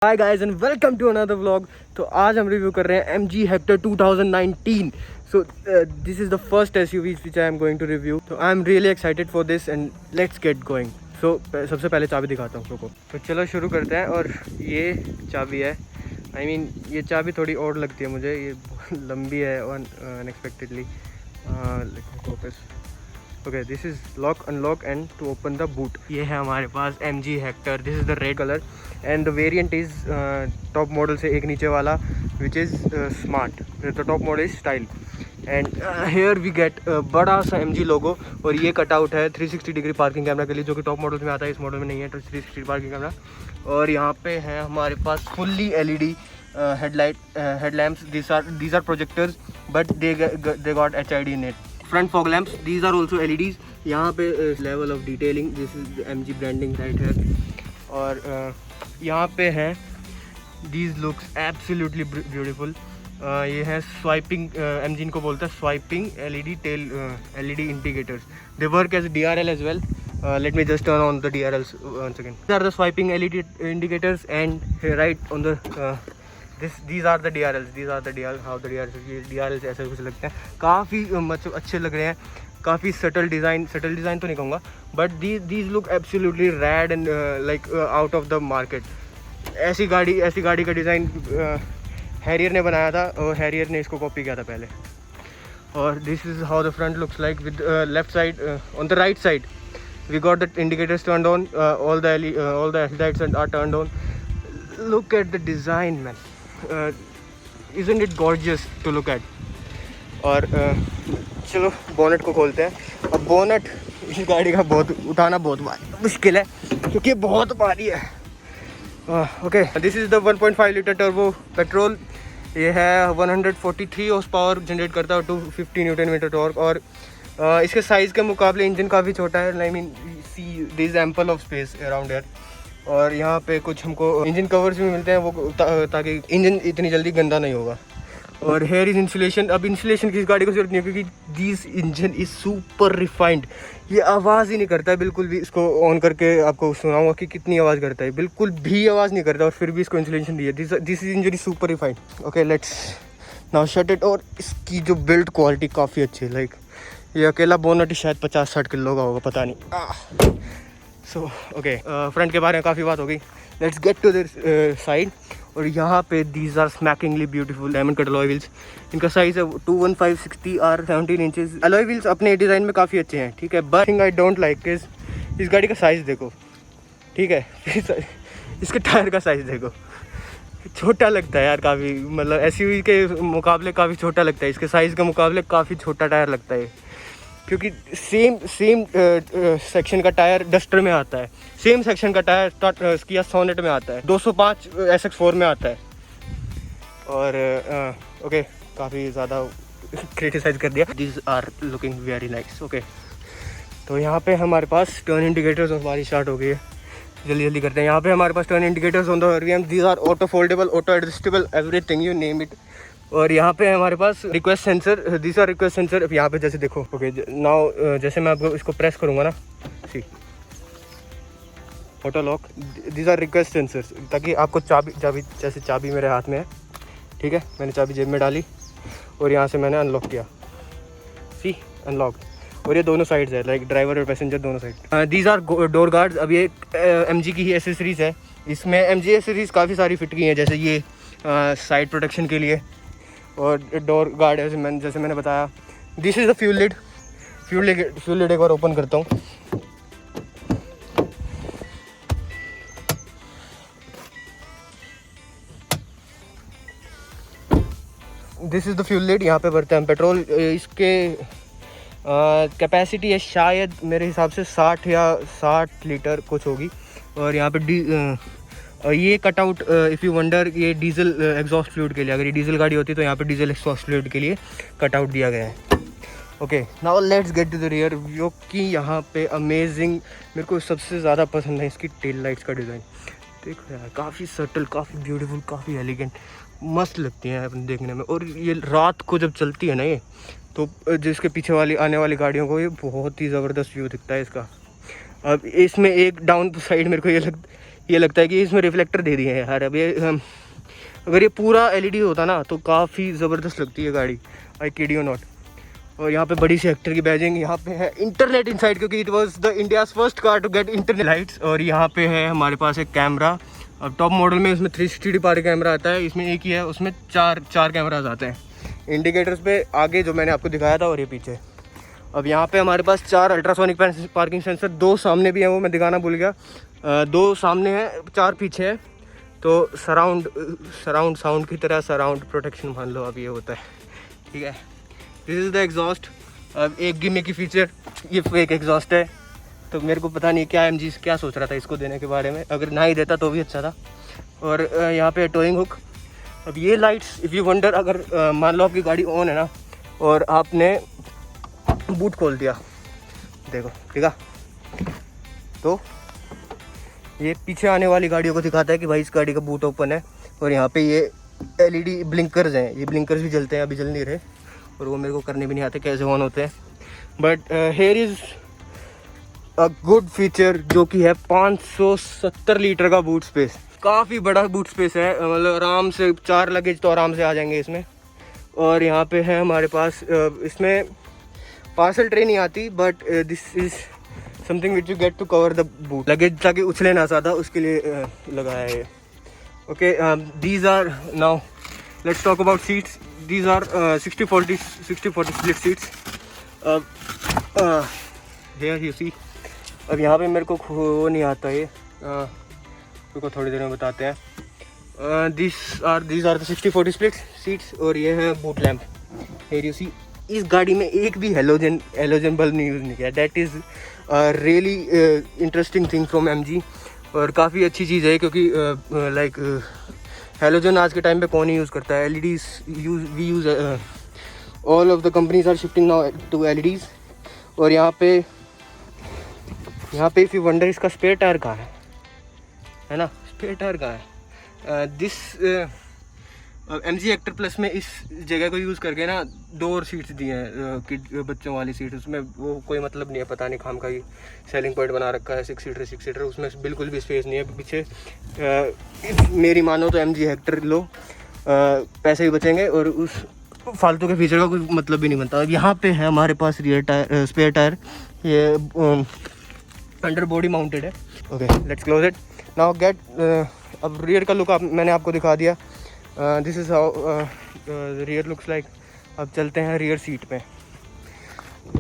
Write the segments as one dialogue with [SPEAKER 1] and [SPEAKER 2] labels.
[SPEAKER 1] Hi guys and welcome to another vlog. तो आज हम रिव्यू कर रहे हैं MG Hector 2019। So this is the first SUV which I am going to review. तो I am really excited for this and let's get going. So सबसे पहले चाबी दिखाता हूँ आपको। तो चलो शुरू करते हैं। और ये चाबी है, आई मीन ये चाबी थोड़ी और लगती है मुझे, ये लंबी है unexpectedly. Okay, this is lock unlock and to open the boot. ये है हमारे पास MG Hector. This is the red colour and the variant is top model से एक नीचे वाला which is smart. The top model is style and here we get बड़ा सा MG लोगो। और ये कटआउट है 360 डिग्री पार्किंग कैमरा के लिए, जो कि टॉप मॉडल में आता है, इस मॉडल में नहीं है। तो 360 पार्किंग कैमरा। और यहाँ पे है हमारे पास fully LED headlamps. These are projectors but they got HID in it. Front fog lamps, these are also LEDs. यहाँ पे level of detailing, this is the MG branding right here. और यहाँ पे है these looks absolutely beautiful. ये है swiping, MG इनको बोलता है swiping LED tail LED indicators. They work as DRL as well. Let me just turn on the DRLs once again. These are the swiping LED indicators and right on the these are the DRLs. These are the DRLs ऐसे कुछ लगते हैं, काफ़ी अच्छे लग रहे हैं। काफ़ी सटल डिज़ाइन तो नहीं कहूँगा, but these look absolutely rad and like out of the market. ऐसी गाड़ी का डिज़ाइन हैरियर ने बनाया था और हैरियर ने इसको कॉपी किया था पहले। और this is how the front looks like with left side on the right side we got the indicators turned on, all the headlights are turned on. Look at the design, man. Isn't it gorgeous to look at? और चलो bonnet को खोलते हैं। अब bonnet इस गाड़ी का उठाना बहुत मुश्किल है क्योंकि बहुत भारी है। Okay, this is the 1.5 litre turbo petrol. ये है 143 हॉर्स पावर जनरेट करता है, 250 न्यूटन मीटर टॉर्क। और इसके साइज़ के मुकाबले इंजन काफ़ी छोटा है। I mean see this is ample of space around air. और यहाँ पे कुछ हमको इंजन कवर्स भी मिलते हैं वो ताकि इंजन इतनी जल्दी गंदा नहीं होगा। और हेयर इज इंसुलेशन। अब इंसुलेशन की इस गाड़ी को जरूरत नहीं है क्योंकि this engine is super refined. ये आवाज़ ही नहीं करता है बिल्कुल भी। इसको ऑन करके आपको सुनाऊंगा कि कितनी आवाज़ करता है। बिल्कुल भी आवाज़ नहीं करता और फिर भी इसको इंसुलेशन दी है। This engine is super refined. Okay, let's now shut it. और इसकी जो बिल्ड क्वालिटी काफ़ी अच्छी है। लाइक ये अकेला बोनट ही शायद 50-60 किलो का होगा, पता नहीं। सो ओके, फ्रंट के बारे में काफ़ी बात हो गई। Let's get to this side. और यहाँ पे these are smackingly beautiful diamond cut alloy wheels. इनका साइज़ है 215/60 और 17 इंचेस। अलॉय व्हील्स अपने डिज़ाइन में काफ़ी अच्छे हैं, ठीक है। But thing I don't like is इस गाड़ी का साइज़ देखो, ठीक है। इसके टायर का साइज़ देखो, छोटा लगता है यार काफ़ी। मतलब SUV के मुकाबले काफ़ी छोटा लगता है। इसके साइज़ के मुकाबले काफ़ी छोटा टायर लगता है क्योंकि सेम सेक्शन का टायर डस्टर में आता है, सेम सेक्शन का टायर किया सोनेट में आता है, 205 SX4 में आता है। और ओके, काफ़ी ज़्यादा क्रिटिसाइज कर दिया। This are looking very nice. Okay, तो यहाँ पे हमारे पास टर्न इंडिकेटर्स हमारी स्टार्ट हो गई है। जल्दी करते हैं। यहाँ पे हमारे पास turn indicators on the rear, these are auto foldable, auto adjustable, everything you name it. और यहाँ पे हमारे पास request sensor, this are request sensor. यहाँ पे जैसे देखो, ओके नाउ जैसे मैं आपको इसको प्रेस करूँगा ना, see auto lock, this are request sensors, ताकि आपको चाबी जैसे चाबी मेरे हाथ में है, ठीक है। मैंने चाबी जेब में डाली और यहाँ से मैंने अनलॉक किया, सी अनलॉक। और ये दोनों साइड्स है, लाइक ड्राइवर और पैसेंजर दोनों side. These are door guards. अब ये MG की ही एसेसरीज है। इसमें MG एसेसरीज काफ़ी सारी फिट की हैं, जैसे ये साइड प्रोटेक्शन के लिए और डोर गार्ड है जैसे मैंने बताया। This is the fuel lid एक बार ओपन करता हूँ। This is the fuel lid. यहाँ पे भरते हैं हम पेट्रोल। इसके कैपेसिटी है शायद मेरे हिसाब से 60 लीटर कुछ होगी। और यहाँ पे ये कटआउट इफ़ यू वंडर, ये डीजल एग्जॉस्ट फ्लूइड के लिए, अगर ये डीजल गाड़ी होती तो यहाँ पे डीजल एग्जॉस्ट फ्लूइड के लिए कटआउट दिया गया है। Okay, now let's get to the rear, जो कि यहाँ पे अमेजिंग, मेरे को सबसे ज़्यादा पसंद है इसकी टेल लाइट्स का डिज़ाइन। देखो यार, काफ़ी सटल, काफ़ी ब्यूटीफुल, काफ़ी एलिगेंट, मस्त लगती है अपन देखने में। और ये रात को जब चलती है ना ये, तो जिसके पीछे वाली आने वाली गाड़ियों को ये बहुत ही ज़बरदस्त व्यू दिखता है इसका। अब इसमें एक डाउन साइड मेरे को ये लगता है कि इसमें रिफ्लेक्टर दे दिए हैं यार। अब ये अगर ये पूरा एलईडी होता ना तो काफ़ी ज़बरदस्त लगती है गाड़ी, आई किड यू नॉट। और यहाँ पे बड़ी सी हेक्टर की बैजिंग, यहाँ पे है इंटरनेट इनसाइड क्योंकि it was the India's first car to get internet lights. और यहाँ पे है हमारे पास एक कैमरा। अब टॉप मॉडल में इसमें 360 डिग्री कैमरा आता है, इसमें एक ही है, उसमें चार कैमराज आते हैं। इंडिकेटर्स पे आगे जो मैंने आपको दिखाया था और ये पीछे। अब यहाँ पे हमारे पास 4 अल्ट्रासोनिक पार्किंग सेंसर, 2 सामने भी हैं, वो मैं दिखाना भूल गया। 2 सामने हैं, 4 पीछे हैं। तो सराउंड साउंड की तरह सराउंड प्रोटेक्शन मान लो अब ये होता है, ठीक है। This is the exhaust. अब एक गिमिक की फीचर, ये फेक एग्जॉस्ट है, तो मेरे को पता नहीं क्या MG क्या सोच रहा था इसको देने के बारे में, अगर ना ही देता तो भी अच्छा था। और यहाँ पे टोइंग हुक। अब ये लाइट्स इफ़ यू वंडर, अगर मान लो आपकी गाड़ी ऑन है ना और आपने बूट खोल दिया, देखो ठीक है, तो ये पीछे आने वाली गाड़ियों को दिखाता है कि भाई इस गाड़ी का बूट ओपन है। और यहाँ पे ये LED ब्लिंकर्स हैं, ये ब्लिंकर्स भी जलते हैं, अभी जल नहीं रहे और वो मेरे को करने भी नहीं आते कैसे ऑन होते हैं। But here is a good feature जो कि है 570 लीटर का बूट स्पेस। काफ़ी बड़ा बूट स्पेस है, मतलब आराम से 4 लगेज तो आराम से आ जाएंगे इसमें। और यहाँ पे है हमारे पास, इसमें पार्सल ट्रे नहीं आती, but this is something which you get to cover the boot, luggage ताकि उछले ना ज़्यादा, उसके लिए लगाया है। Okay, these are now let's talk about seats. These are 60-40 split seats. Here you see. अब यहाँ पे मेरे को वो नहीं आता ये, रुको थोड़ी देर में बताते हैं। These are the 60-40 split seats. और ये है boot lamp, here you see. इस गाड़ी में एक भी हेलोजन बल्ब नहीं यूज़ नहीं किया। That is really interesting thing from MG। और काफ़ी अच्छी चीज़ है क्योंकि लाइक हेलोजन आज के टाइम पे कौन ही यूज़ करता है। LEDs we use, all of the companies are shifting now to LEDs। और यहाँ पे इफ़ यू वंडर इसका स्पेयर टायर कहाँ है ना, स्पेयर टायर कहाँ है। दिस MG हेक्टर प्लस में इस जगह को यूज़ करके ना 2 और सीट्स दी हैं, किड बच्चों वाली सीट। उसमें वो कोई मतलब नहीं है, पता नहीं खाम का ही सेलिंग पॉइंट बना रखा है। 6 सीटर उसमें बिल्कुल भी स्पेस नहीं है पीछे। मेरी मानो तो MG हेक्टर लो, पैसे भी बचेंगे और उस फालतू के फीचर का कोई मतलब भी नहीं बनता। अब यहाँ पे है हमारे पास रियर टायर, स्पेयर टायर, ये अंडर बॉडी माउंटेड है। Okay, let's close it now gate. अब रियर का लुक मैंने आपको दिखा दिया। This is how rear looks like. अब चलते हैं रियर सीट पे।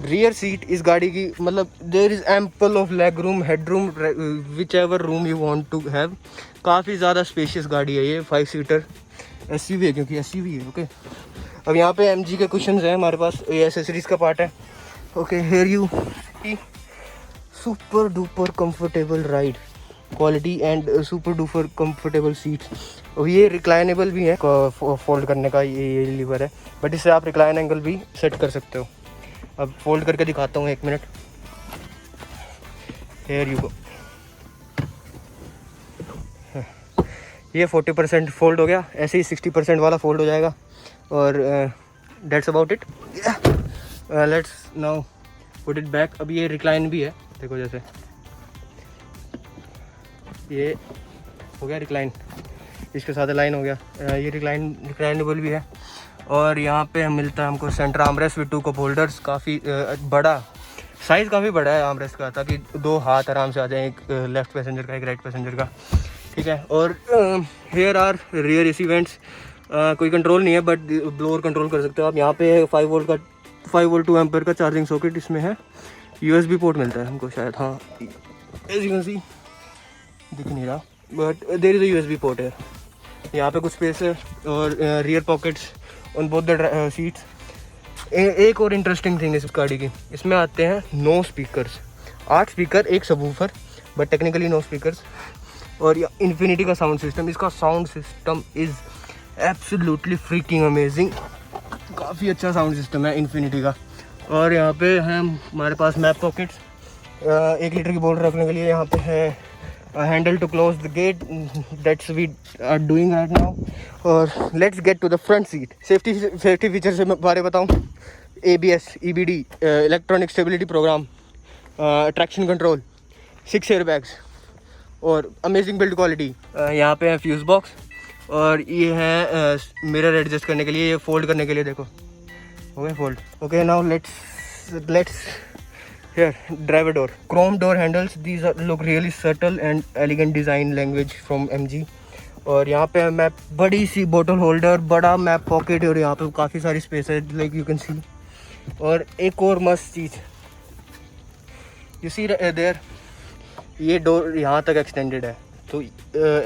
[SPEAKER 1] रियर सीट इस गाड़ी की, मतलब there is ample of leg room, head room, whichever room you want to have. काफ़ी ज़्यादा स्पेशियस गाड़ी है ये, 5 सीटर SUV है क्योंकि SUV है। ओके, अब यहाँ पे MG के कुशन्स हैं हमारे पास, ये एसेसरीज का पार्ट है। Okay, here you see super duper comfortable ride quality and super duper comfortable seats. और ये रिक्लाइनेबल भी है, फोल्ड करने का ये लीवर है, बट इससे आप रिक्लाइन एंगल भी सेट कर सकते हो। अब फोल्ड करके दिखाता हूँ, 1 मिनट। Here you go. ये 40% फोल्ड हो गया, ऐसे ही 60% वाला फोल्ड हो जाएगा। और that's about it. Let's now put it back. अब ये रिक्लाइन भी है, देखो जैसे ये हो गया रिक्लाइन, इसके साथ लाइन हो गया। ये रिक्लाइनेबल भी है। और यहाँ पे मिलता है हमको centre armrest with 2 cup holders. काफ़ी बड़ा साइज़, काफ़ी बड़ा है आर्मरेस्ट का, ताकि 2 हाथ आराम से आ जाएँ, एक लेफ्ट पैसेंजर का, एक राइट पैसेंजर का, ठीक है। और here are rear AC vents. कोई कंट्रोल नहीं है, बट ब्लोअर कंट्रोल कर सकते हो आप। यहाँ पे 5 वोल्ट 2 एम्पेयर का चार्जिंग सॉकेट इसमें है। USB पोर्ट मिलता है हमको शायद, हाँ, एज यू कैन सी, दिख नहीं रहा, but there is a USB port है। यहाँ पे कुछ स्पेस है। और rear pockets on both the seats. एक और इंटरेस्टिंग थिंग है इस गाड़ी की, इसमें आते हैं 9 speakers, 8 speaker, 1 subwoofer, but technically 9 speakers. और ये इन्फिनिटी का साउंड सिस्टम, इसका sound system is absolutely freaking amazing. काफ़ी अच्छा साउंड सिस्टम है इन्फिनिटी का। और यहाँ पे है हमारे पास मैप पॉकेट्स, 1 लीटर की बोतल रखने के लिए। यहाँ पे है handle to close the gate, that's we are doing right now. और let's get to the front seat. Safety feature से मैं बारे बताऊँ, ABS, EBD, electronic stability programme, traction control, 6 air bags, और अमेजिंग बिल्ड क्वालिटी। यहाँ पे है fuse box और ये है मिरर एडजस्ट करने के लिए, ये फोल्ड करने के लिए, देखो हो गया fold. Okay now let's hear driver door, Chrome door handles, these look really subtle and elegant design language from MG। और यहाँ पे मैप, बड़ी सी बोतल होल्डर, बड़ा मैप पॉकेट, और यहाँ पे काफ़ी सारी स्पेस है लाइक यू कैन सी। और एक और मस्त चीज़, यू सी देयर, ये डोर यहाँ तक एक्सटेंडेड है। तो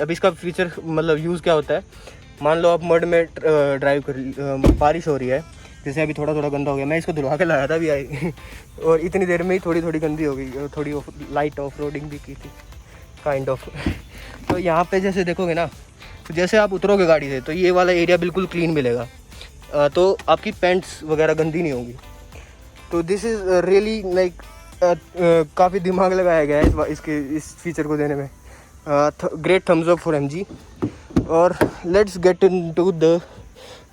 [SPEAKER 1] अब इसका फीचर मतलब यूज़ क्या होता है, मान लो आप मड में ड्राइव कर, बारिश हो रही है, जैसे अभी थोड़ा थोड़ा गंदा हो गया, मैं इसको धुलवा के लाया था अभी आई और इतनी देर में ही थोड़ी थोड़ी गंदी हो गई, थोड़ी लाइट ऑफ रोडिंग भी की थी काइंड ऑफ। तो यहाँ पे जैसे देखोगे ना, तो जैसे आप उतरोगे गाड़ी से तो ये वाला एरिया बिल्कुल क्लीन मिलेगा, तो आपकी पैंट्स वगैरह गंदी नहीं होंगी। तो दिस इज़ रियली लाइक काफ़ी दिमाग लगाया गया है इस फीचर को देने में। Great thumbs up for MG। और let's get into the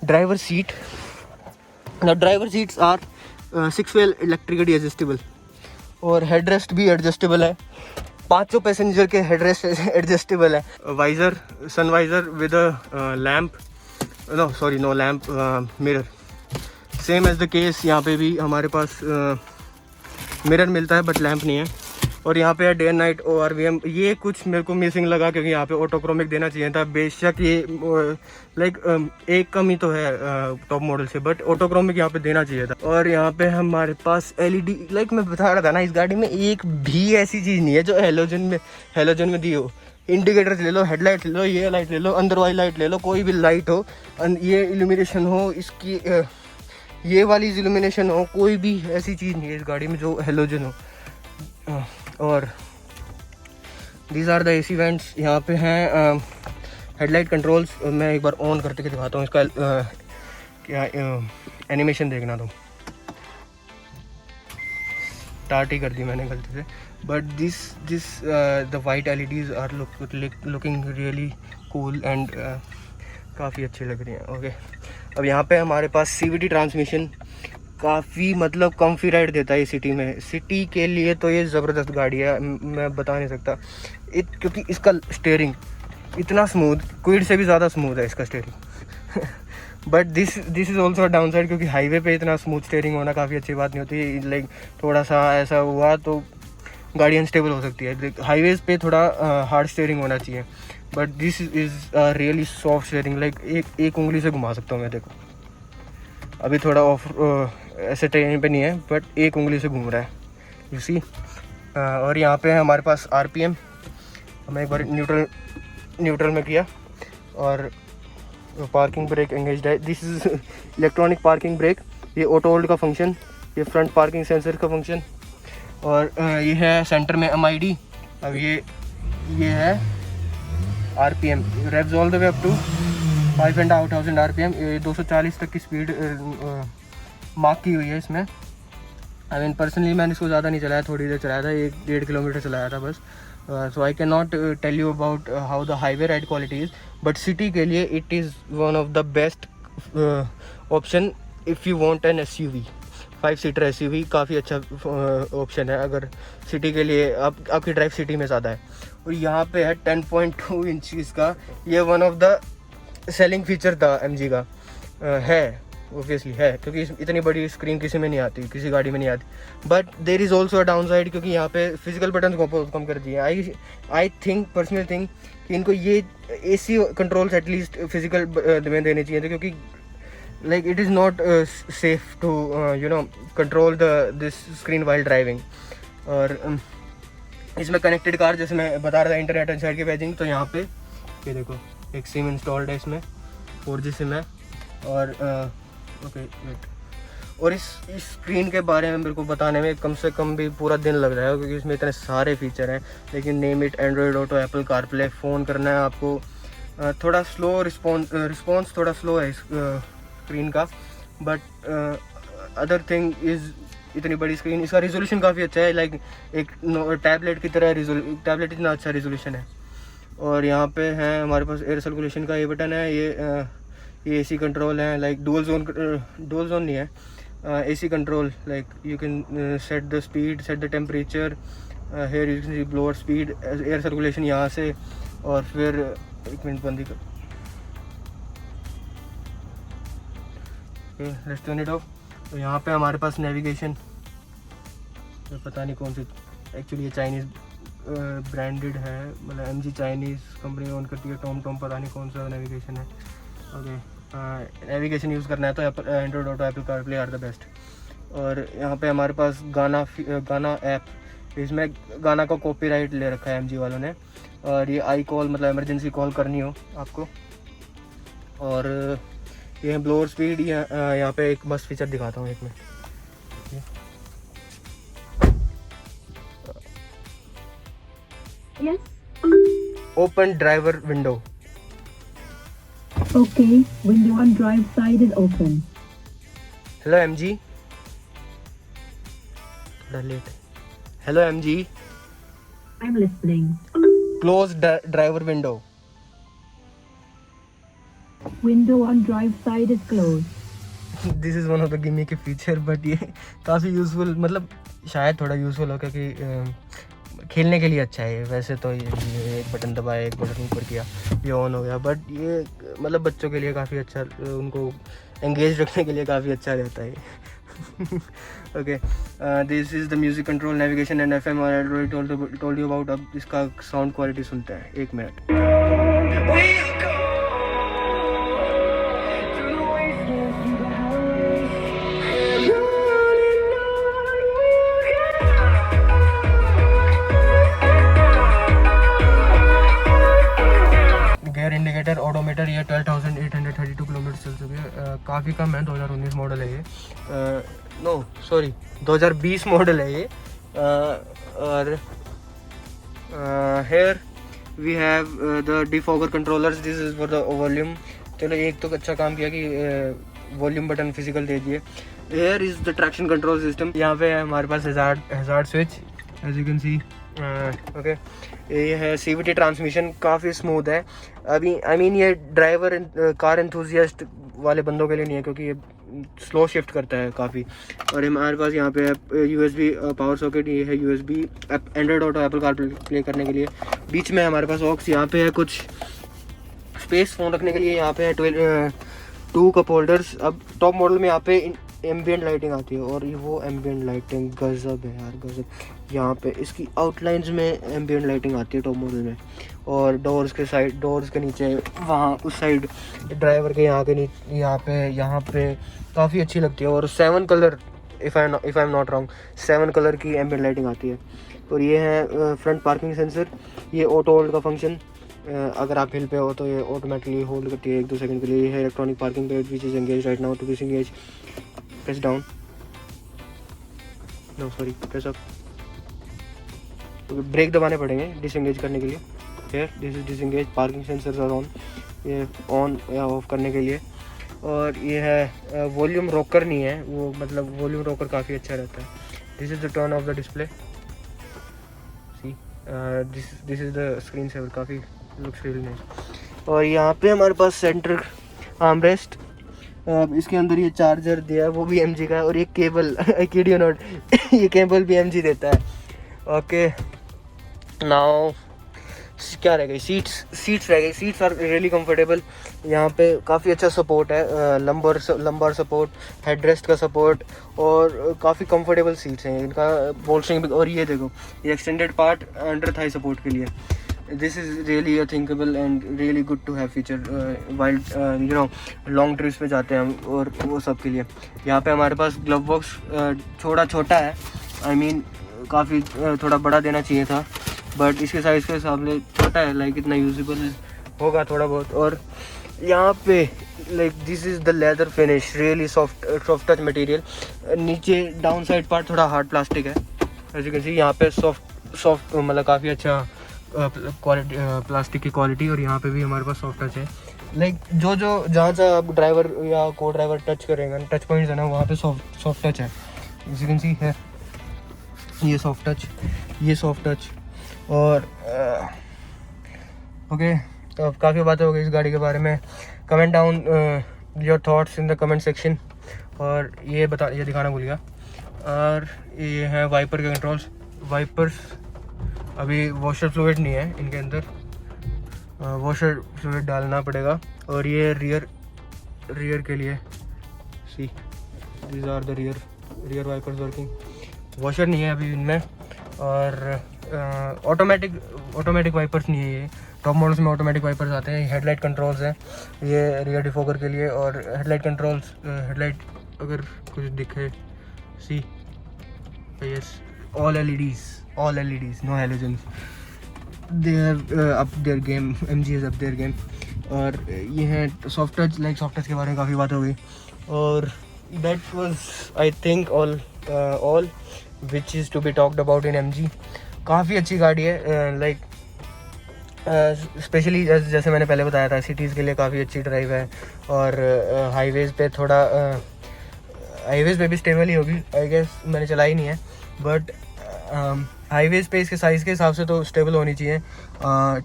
[SPEAKER 1] driver seat. The driver seats are 6-way electrically adjustable और हेडरेस्ट भी एडजस्टेबल है, 500 पैसेंजर के हेडरेस्ट एडजस्टेबल है। Visor, sun visor with lamp, no lamp, mirror, same as the case यहाँ पे भी हमारे पास मिरर मिलता है बट लैम्प नहीं है। और यहाँ पे है डे एंड नाइट ORVM, ये कुछ मेरे को मिसिंग लगा क्योंकि यहाँ पे ऑटोक्रोमिक देना चाहिए था। बेशक ये लाइक एक कमी तो है टॉप मॉडल से, बट ऑटोक्रोमिक यहाँ पे देना चाहिए था। और यहाँ पे हमारे पास LED, लाइक मैं बता रहा था ना, इस गाड़ी में एक भी ऐसी चीज़ नहीं है जो हेलोजन में दी हो। इंडिकेटर्स ले लो, हेडलाइट ले लो, ये लाइट ले लो, अंदर वाली लाइट ले लो, कोई भी लाइट हो, ये इल्यूमिनेशन हो, इसकी ये वाली इल्यूमिनेशन हो, कोई भी ऐसी चीज़ नहीं है इस गाड़ी में जो हेलोजन हो। और these are the AC vents. यहाँ पे हैं हेडलाइट कंट्रोल्स। मैं एक बार ऑन करके दिखाता हूँ इसका क्या एनिमेशन देखना। तो स्टार्ट ही कर दी मैंने गलती से, but this the white LEDs are looking really cool and काफ़ी अच्छी लग रही हैं। ओके, अब यहाँ पे हमारे पास CVT ट्रांसमिशन, काफ़ी मतलब कम्फी राइड देता है ये सिटी में। सिटी के लिए तो ये ज़बरदस्त गाड़ी है, मैं बता नहीं सकता क्योंकि इसका स्टीयरिंग इतना स्मूथ, क्विड से भी ज़्यादा स्मूथ है इसका steering. But this is also down side, क्योंकि हाईवे पे इतना स्मूथ स्टीयरिंग होना काफ़ी अच्छी बात नहीं होती। लाइक थोड़ा सा ऐसा हुआ तो गाड़ी अनस्टेबल हो सकती है। हाईवेज़ पे थोड़ा हार्ड स्टीयरिंग होना चाहिए, but this is really soft steering. Like एक उंगली से घुमा सकता हूँ मैं, देखो अभी थोड़ा ऑफ ऐसे ट्रेन पे नहीं है बट एक उंगली से घूम रहा है, यू सी। और यहाँ पे है हमारे पास RPM, हमें एक बार न्यूट्रल में किया, और पार्किंग ब्रेक एंगेज्ड है। This is electronic parking brake, ये ऑटो होल्ड का फंक्शन, ये फ्रंट पार्किंग सेंसर का फंक्शन, और ये है सेंटर में MID। अब ये है RPM, revs all the way up to 5,500 RPM। 240 तक की स्पीड मार्क की हुई है इसमें। आई मीन पर्सनली मैंने इसको ज़्यादा नहीं चलाया, थोड़ी देर चलाया था, 1-1.5 किलोमीटर चलाया था बस। So I can not tell you about how the highway ride quality is, but city के लिए it is one of the best option if you want an SUV। Five seater SUV काफ़ी अच्छा ऑप्शन है अगर city के लिए, आपकी drive city में ज़्यादा है। और यहाँ पे है 10.2 इंचज़ का, ये one of the selling feature था MG का, है ऑब्वियसली है, क्योंकि इतनी बड़ी स्क्रीन किसी में नहीं आती, किसी गाड़ी में नहीं आती। But there is also a down side, क्योंकि यहाँ पे फिजिकल बटन को कम कर दिए। आई थिंक पर्सनल थिंक कि इनको ये AC कंट्रोल्स एटलीस्ट फिजिकल में देने चाहिए थे, क्योंकि like it is not safe to control this screen while driving. और इसमें कनेक्टेड कार, जैसे मैं बता रहा था, इंटरनेट एंड साइड की पेजिंग, तो यहाँ पे ये देखो एक सिम इंस्टॉल्ड है इसमें, 4G सिम है। और ओके वेट, और इस स्क्रीन के बारे में मेरे को बताने में कम से कम भी पूरा दिन लग रहा है, क्योंकि इसमें इतने सारे फीचर हैं। लेकिन name it Android auto, Apple CarPlay, phone करना है आपको, थोड़ा स्लो रिस्पॉन्स थोड़ा स्लो है इस स्क्रीन का, बट अदर थिंग इज़ इतनी बड़ी स्क्रीन, इसका रिजोल्यूशन काफ़ी अच्छा है, लाइक एक टैबलेट की तरह टैबलेट इतना अच्छा रिजोल्यूशन है। और यहाँ पे है हमारे पास एयर सर्कुलेशन का ये बटन है, ये AC कंट्रोल है, लाइक डुअल जोन नहीं है, AC control, like you can set the speed, set the temperature, here you can see blower speed, air circulation यहाँ से, और फिर एक मिनट बंदी कर, लेट्स टर्न इट ऑफ। तो यहाँ पे हमारे पास नेविगेशन, तो पता नहीं कौन सी, एक्चुअली ये चाइनीज़ ब्रांडेड है, मतलब MG चाइनीज़ कंपनी ओन करती है। टॉम पता नहीं कौन सा नेविगेशन है। ओके, नेविगेशन यूज़ करना है तो Android Auto, Apple CarPlay are the best. और यहाँ पे हमारे पास गाना ऐप, इसमें गाना का कॉपीराइट ले रखा है MG वालों ने। और ये आई कॉल, मतलब इमरजेंसी कॉल करनी हो आपको। और ये ब्लोअर स्पीड, यहाँ पे एक मस्त फीचर दिखाता हूँ एक में।
[SPEAKER 2] Yes.
[SPEAKER 1] Open driver window.
[SPEAKER 2] Okay. Window on drive side is open.
[SPEAKER 1] Hello MG, थोड़ा late. Hello MG,
[SPEAKER 2] I'm listening.
[SPEAKER 1] Close driver window.
[SPEAKER 2] Window on drive side is closed.
[SPEAKER 1] This is one of the gimmicky feature, but ये काफ़ी useful, मतलब शायद थोड़ा useful हो, क्योंकि खेलने के लिए अच्छा है। वैसे तो ये एक बटन दबाया, एक बटन ऊपर किया, ये ऑन हो गया, बट ये मतलब बच्चों के लिए काफ़ी अच्छा, उनको एंगेज रखने के लिए काफ़ी अच्छा रहता है। Okay, this is the music control, navigation and FM और एंड्रॉइड टोल्ड यू अबाउट। अब इसका साउंड क्वालिटी सुनते हैं, एक मिनट। गेयर इंडिकेटर, ऑडोमीटर, ये 12,832 किलोमीटर चल चुके हैं। काफ़ी कम है, 2019 मॉडल है ये। नो सॉरी, 2020 मॉडल है ये। और here we have the defogger controllers, this is for the volume. चलो, एक तो अच्छा काम किया कि वॉल्यूम बटन फिजिकल दे दिए। Here is the traction control system. यहाँ पे हमारे पास hazard switch, as you can see. Okay, ये है CVT ट्रांसमिशन, काफ़ी स्मूथ है। अभी आई मीन ये ड्राइवर कार एंथुजियास्ट वाले बंदों के लिए नहीं है, क्योंकि ये स्लो शिफ्ट करता है काफ़ी। और हमारे पास यहाँ पे USB पावर सॉकेट, ये है USB Android Auto, Apple CarPlay करने के लिए। बीच में हमारे पास ऑक्स, यहाँ पे है कुछ स्पेस फ़ोन रखने के लिए। यहाँ पे है 2 कप होल्डर्स। अब टॉप मॉडल में यहाँ पे एम्बियंट लाइटिंग आती है, और ये वो एम्बियंट लाइटिंग गजब है यार, गजब। यहाँ पे इसकी आउटलाइंस में एम्बियंट लाइटिंग आती है टॉप मॉडल में। और डोर्स के साइड, डोर्स के नीचे, वहाँ उस साइड ड्राइवर के यहाँ के नीचे, यहाँ पे काफ़ी अच्छी लगती है। और 7 colour, if I am not wrong, 7 colour की एम्बियंट लाइटिंग आती है। और ये है फ्रंट पार्किंग सेंसर, ये ऑटो होल्ड का फंक्शन। अगर आप हिल पे हो तो ये ऑटोमेटिकली होल्ड करती है 1-2 सेकंड के लिए। ये है electronic parking pad which is engage right now. To disengage press down, no sorry press up. Brake दबाने पड़ेंगे डिसएंगेज करने के लिए। Here this is disengage, parking sensors are on, ये ऑन या ऑफ करने के लिए। और ये है वॉल्यूम रोकर नहीं है वो, मतलब वॉल्यूम रोकर काफ़ी अच्छा रहता है। This is the turn off the display, see this is the screen saver, काफ़ी लुक्स रियली नाइस। और यहाँ पे हमारे पास सेंटर आर्मरेस्ट, इसके अंदर ये चार्जर दिया है, वो भी MG का है। और ये केबल किड यू नॉट, ये केबल भी MG देता है। ओके, नाउ क्या रह गई, सीट्स रह गई। Seats are really comfortable. यहाँ पे काफ़ी अच्छा सपोर्ट है, लंबर सपोर्ट, हेडरेस्ट का सपोर्ट, और काफ़ी कंफर्टेबल सीट्स हैं इनका, बोल्स्टरिंग। और ये देखो, ये extended part under Thai support के लिए। This is really a thinkable and really good to have feature while you know long trips पे जाते हैं हम, और वो सब के लिए। यहाँ पे हमारे पास ग्लव बॉक्स थोड़ा छोटा है, I mean काफ़ी थोड़ा बड़ा देना चाहिए था, बट इसके साइज़ के हिसाब से छोटा है, लाइक इतना यूजेबल होगा थोड़ा बहुत। और यहाँ पे like this is the leather finish, really soft touch material. नीचे डाउन साइड पार्ट थोड़ा हार्ड प्लास्टिक है, एज यू कैन सी। यहाँ पे सॉफ्ट मतलब काफ़ी अच्छा क्वालिटी, प्लास्टिक की क्वालिटी। और यहाँ पे भी हमारे पास सॉफ्ट टच है, लाइक जहाँ आप ड्राइवर या को ड्राइवर टच करेंगे, टच पॉइंट्स है ना, वहाँ पे सॉफ्ट टच है, एज यू कैन सी है। ये सॉफ्ट टच। और ओके, तो अब काफ़ी बातें हो गई इस गाड़ी के बारे में। Comment down your thoughts in the comment section. और ये दिखाना भूल गया। और ये है वाइपर के कंट्रोल्स, वाइपर्स अभी वॉशर फ्लूइड नहीं है इनके अंदर, वॉशर फ्लूइड डालना पड़ेगा। और ये रियर के लिए see these are the rear wipers working. Washer नहीं है अभी इनमें, और ऑटोमेटिक वाइपर्स नहीं है ये। टॉप मॉडल्स में ऑटोमेटिक वाइपर्स आते हैं। हेडलाइट कंट्रोल्स हैं ये रियर डिफोगर के लिए, और हेडलाइट कंट्रोल्स, हेडलाइट अगर कुछ दिखे see yes, all LEDs no halogens. They are up their game, MG is up their game. और ये है सॉफ्ट टच के बारे में काफ़ी बात हो गई। और that was I think all which is to be talked about in MG। काफ़ी अच्छी गाड़ी है, लाइक स्पेशली जैसे मैंने पहले बताया था, सिटीज़ के लिए काफ़ी अच्छी ड्राइव है। और हाईवेज़ पे थोड़ा हाईवेज़ पे भी स्टेबल ही होगी आई गेस, मैंने चलाई नहीं है, बट हाईवेज़ पे इसके साइज़ के हिसाब से तो स्टेबल होनी चाहिए।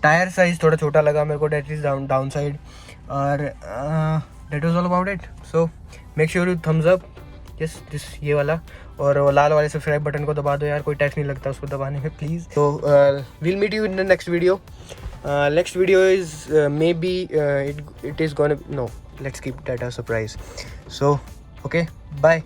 [SPEAKER 1] टायर साइज़ थोड़ा छोटा लगा मेरे को, डेट इज़ डाउन साइड। और that was all about it. So make sure you thumbs up yes this, ये वाला, और वो लाल वाले सब्सक्राइब बटन को दबा दो यार, कोई टैक्स नहीं लगता उसको दबाने में प्लीज़। तो we'll meet you in the next video. Next video is maybe it is gonna, no, let's keep that a surprise. So okay, bye.